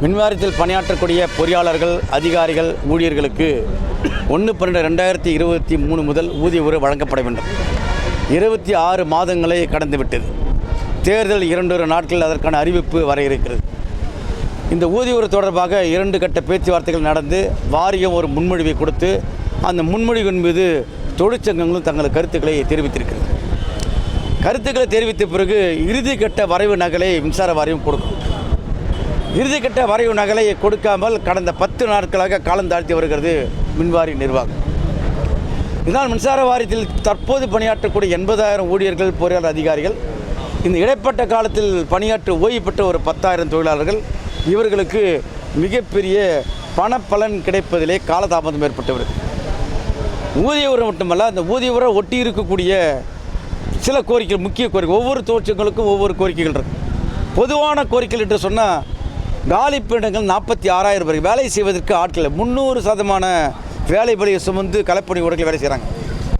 மின்வாரியத்தில் பணியாற்றக்கூடிய பொறியாளர்கள், அதிகாரிகள், ஊழியர்களுக்கு 1/12/2023 முதல் ஊதிய உயர்வு வழங்கப்பட வேண்டும். 26 மாதங்களை கடந்துவிட்டது. தேர்தல் 2 நாட்களில் அதற்கான அறிவிப்பு வர இருக்கிறது. இந்த ஊதிய உயர்வு தொடர்பாக 2 கட்ட பேச்சுவார்த்தைகள் நடந்து வாரியம் ஒரு முன்மொழிவை கொடுத்து அந்த முன்மொழிவின் மீது தொழிற்சங்கங்களும் தங்கள் கருத்துக்களை தெரிவித்திருக்கிறது. கருத்துக்களை தெரிவித்த பிறகு இறுதிக்கட்ட வரைவு நகலை மின்சார வாரியம் கொடுக்கும். இறுதிக்கட்ட வரைவு நகலை கொடுக்காமல் கடந்த 10 நாட்களாக காலம் தாழ்த்தி வருகிறது மின்வாரிய நிர்வாகம். இதனால் மின்சார வாரியத்தில் தற்போது பணியாற்றக்கூடிய 80,000 ஊழியர்கள், பொறியாளர், அதிகாரிகள், இந்த இடைப்பட்ட காலத்தில் பணியாற்றி ஓய்வு பெற்ற ஒரு 10,000 தொழிலாளர்கள், இவர்களுக்கு மிகப்பெரிய பணப்பலன் கிடைப்பதிலே காலதாமதம் ஏற்பட்டு வருது. ஊதிய உயர்வு மட்டுமல்ல, அந்த ஊதிய உயர்வு ஒட்டி இருக்கக்கூடிய சில கோரிக்கைகள், முக்கிய கோரிக்கை, ஒவ்வொரு தொழிற்சங்கங்களுக்கும் ஒவ்வொரு கோரிக்கைகள் இருக்குது. பொதுவான கோரிக்கைகள் என்று சொன்னால் காலி பணியிடங்கள் 46,000 பேர் வேலை செய்வதற்கு ஆட்கள் 300% வேலை பணியை சுமந்து கலைப்பணி ஊழியர்கள் வேலை செய்கிறாங்க.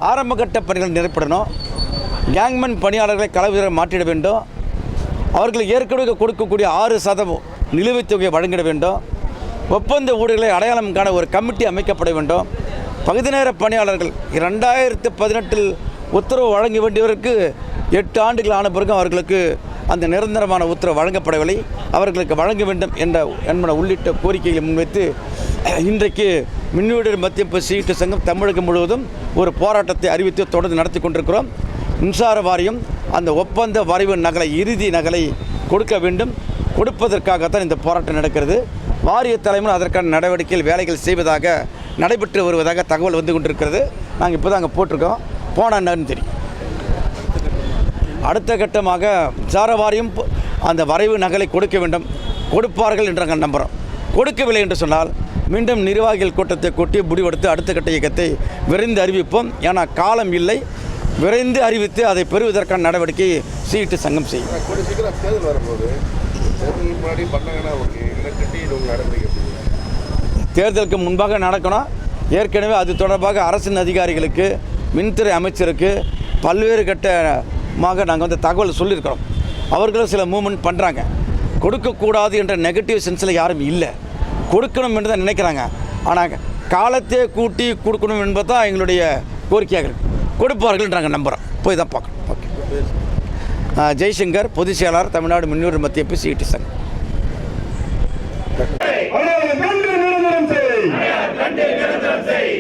ஆரம்ப கட்ட பணிகள் நிறைப்படணும். கேங்மேன் பணியாளர்களை களவியர்கள் மாற்றிட வேண்டும். அவர்களுக்கு ஏற்கனவே கொடுக்கக்கூடிய 6% நிலுவைத் தொகையை வழங்கிட வேண்டும். ஒப்பந்த ஊழியர்களை அடையாளம் காண ஒரு கமிட்டி அமைக்கப்பட வேண்டும். பகுதி நேர பணியாளர்கள் 2018 உத்தரவு வழங்க வேண்டியவருக்கு 8 ஆண்டுகள் ஆன பிறகு அவர்களுக்கு அந்த நிரந்தரமான உத்தரவு வழங்கப்படவில்லை. அவர்களுக்கு வழங்க வேண்டும் என்பன உள்ளிட்ட கோரிக்கைகளை முன்வைத்து இன்றைக்கு மின்வீடர் மத்திய சீட்டு சங்கம் தமிழகம் முழுவதும் ஒரு போராட்டத்தை அறிவித்து தொடர்ந்து நடத்தி கொண்டிருக்கிறோம். மின்சார வாரியம் அந்த ஒப்பந்த வரைவு நகலை, இறுதி நகலை கொடுக்க வேண்டும். கொடுப்பதற்காகத்தான் இந்த போராட்டம் நடக்கிறது. வாரிய தலைமையில் அதற்கான நடவடிக்கைகள், வேலைகள் செய்வதாக நடைபெற்று வருவதாக தகவல் வந்து கொண்டிருக்கிறது. நாங்கள் இப்போ தான் அங்கே போட்டிருக்கோம். போனான்னு தெரியும். அடுத்த கட்டமாக மின்சார வாரியம் அந்த வரைவு நகலை கொடுக்க வேண்டும், கொடுப்பார்கள் என்று நாங்கள் நம்புகிறோம். கொடுக்கவில்லை என்று சொன்னால் மீண்டும் நிர்வாகிகள் கூட்டத்தை கூட்டி முடிவெடுத்து அடுத்த கட்ட இயக்கத்தை விரைந்து அறிவிப்போம். ஏன்னா காலம் இல்லை. விரைந்து அறிவித்து அதை பெறுவதற்கான நடவடிக்கை சீட்டு சங்கம் செய்யும். தேர்தலுக்கு முன்பாக நடக்கணும். ஏற்கனவே அது தொடர்பாக அரசின் அதிகாரிகளுக்கு, மின்துறை அமைச்சருக்கு பல்வேறு கட்டமாக நாங்கள் தகவல் சொல்லியிருக்கிறோம். அவர்களும் சில மூவ்மெண்ட் பண்ணுறாங்க. கொடுக்கக்கூடாது என்ற நெகட்டிவ் சென்ஸில் யாரும் இல்லை. கொடுக்கணும் என்று தான் நினைக்கிறாங்க. ஆனால் காலத்தை கூட்டி கொடுக்கணும் என்பது தான் எங்களுடைய கோரிக்கையாக இருக்குது. கொடுப்பார்கள் நாங்கள் நம்புகிறோம். போய் தான் பார்க்கணும். ஓகே. ஜெய்சங்கர், பொதுச் செயலாளர், தமிழ்நாடு மின்வீடர் மத்திய சீட்டு சங்கம். நிரந்தரம் செய்